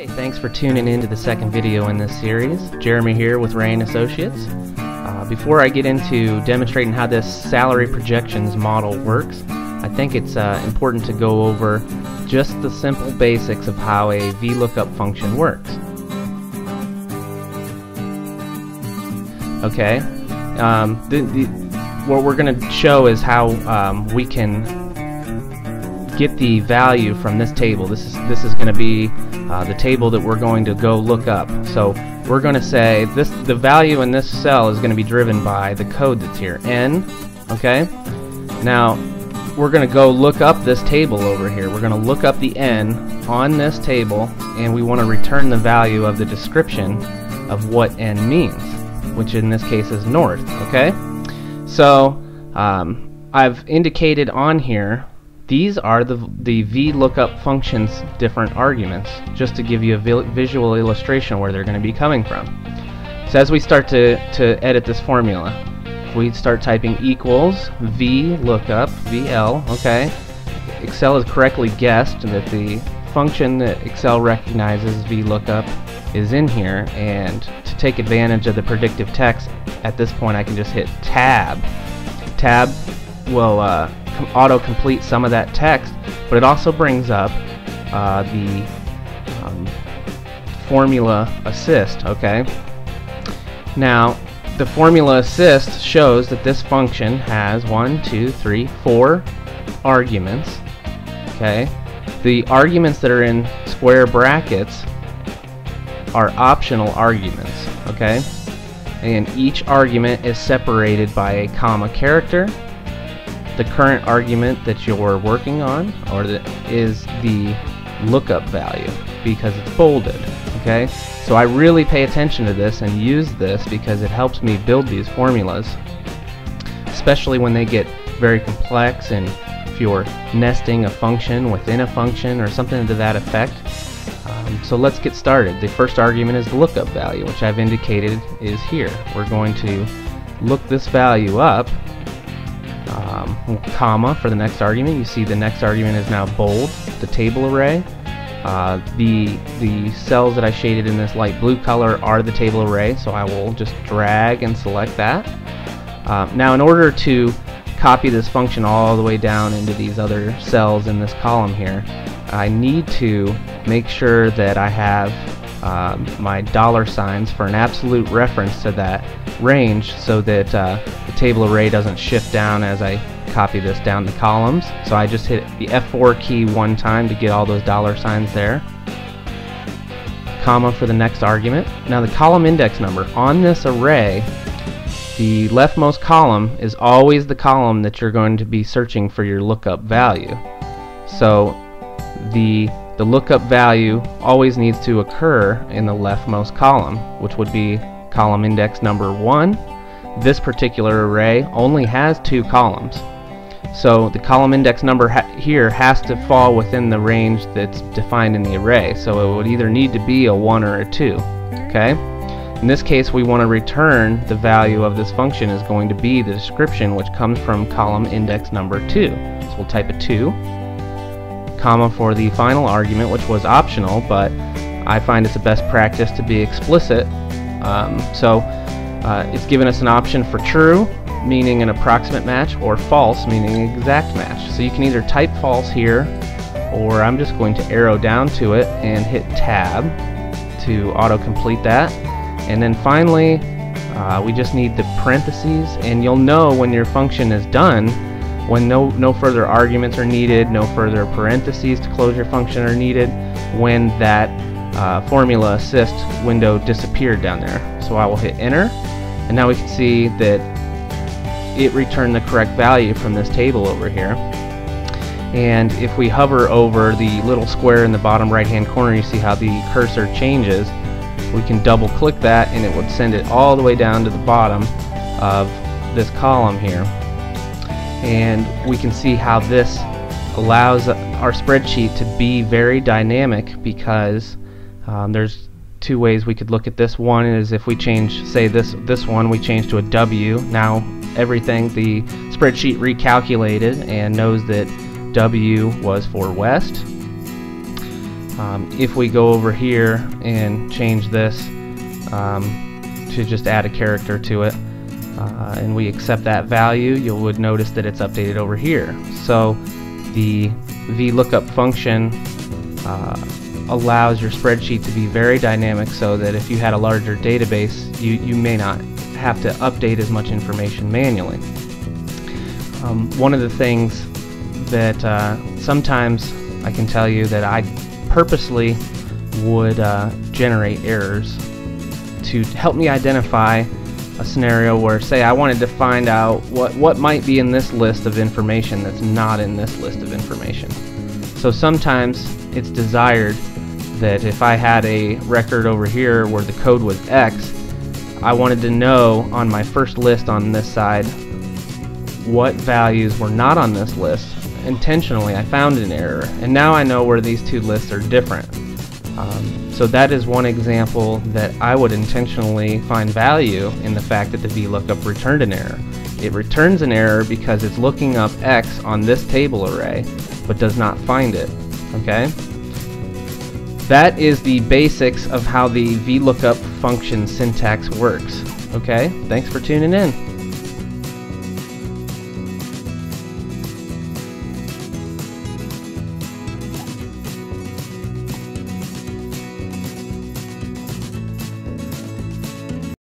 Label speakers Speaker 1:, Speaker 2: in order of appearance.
Speaker 1: Hey, thanks for tuning in to the second video in this series. Jeremy here with Ray & Associates. Before I get into demonstrating how this salary projections model works, I think it's important to go over just the simple basics of how a VLOOKUP function works. Okay, what we're going to show is how we can get the value from this table. This is going to be the table that we're going to go look up. So we're going to say the value in this cell is going to be driven by the code that's here, n. Okay, now we're going to go look up this table over here. We're going to look up the n on this table, and we want to return the value of the description of what n means, which in this case is north. Okay, so I've indicated on here these are the VLOOKUP function's different arguments, just to give you a visual illustration where they're going to be coming from. So as we start to edit this formula, if we start typing equals VLOOKUP, VL, okay, Excel has correctly guessed that the function that Excel recognizes, VLOOKUP, is in here, and to take advantage of the predictive text, at this point I can just hit Tab. Tab will auto-complete some of that text, but it also brings up the formula assist. Okay, now the formula assist shows that this function has 4 arguments. Okay, the arguments that are in square brackets are optional arguments. Okay, and each argument is separated by a comma character. The current argument that you're working on is the lookup value because it's bolded. Okay, so I really pay attention to this and use this because it helps me build these formulas, especially when they get very complex and if you're nesting a function within a function or something to that effect. So let's get started. The first argument is the lookup value, which I've indicated is here. We're going to look this value up, comma for the next argument. You see the next argument is now bold, the table array. The cells that I shaded in this light blue color are the table array, so I will just drag and select that. Now in order to copy this function all the way down into these other cells in this column here, I need to make sure that I have my $signs for an absolute reference to that range, so that the table array doesn't shift down as I copy this down the columns. So I just hit the F4 key one time to get all those $signs there, comma for the next argument. Now the column index number on this array, the leftmost column is always the column that you're going to be searching for your lookup value. So the lookup value always needs to occur in the leftmost column, which would be column index number 1. This particular array only has 2 columns, so the column index number here has to fall within the range that's defined in the array, so it would either need to be a 1 or a 2. Okay, in this case we want to return the value of this function is going to be the description, which comes from column index number 2. So we'll type a 2, comma for the final argument, which was optional, but I find it's a best practice to be explicit. It's given us an option for true, meaning an approximate match, or false, meaning an exact match. So you can either type false here, or I'm just going to arrow down to it and hit Tab to auto-complete that. And then finally we just need the parentheses, and you'll know when your function is done when no further arguments are needed, no further parentheses to close your function are needed, when that formula assist window disappeared down there. So I will hit enter, and now we can see that it returned the correct value from this table over here. And if we hover over the little square in the bottom right hand corner, you see how the cursor changes. We can double click that and it would send it all the way down to the bottom of this column here. And we can see how this allows our spreadsheet to be very dynamic, because there's 2 ways we could look at this. One is if we change, say this one, we change to a W. Now everything, the spreadsheet recalculated and knows that W was for west. If we go over here and change this to just add a character to it, and we accept that value, you would notice that it's updated over here. So the VLOOKUP function allows your spreadsheet to be very dynamic, so that if you had a larger database, you may not have to update as much information manually. One of the things that sometimes I can tell you that I purposely would generate errors to help me identify a scenario where, say, I wanted to find out what might be in this list of information that's not in this list of information. So sometimes it's desired that if I had a record over here where the code was X, I wanted to know on my first list on this side what values were not on this list. Intentionally, I found an error, and now I know where these two lists are different. So that is one example that I would intentionally find value in the fact that the VLOOKUP returned an error. It returns an error because it's looking up X on this table array, but does not find it. Okay? That is the basics of how the VLOOKUP function syntax works. Okay? Thanks for tuning in.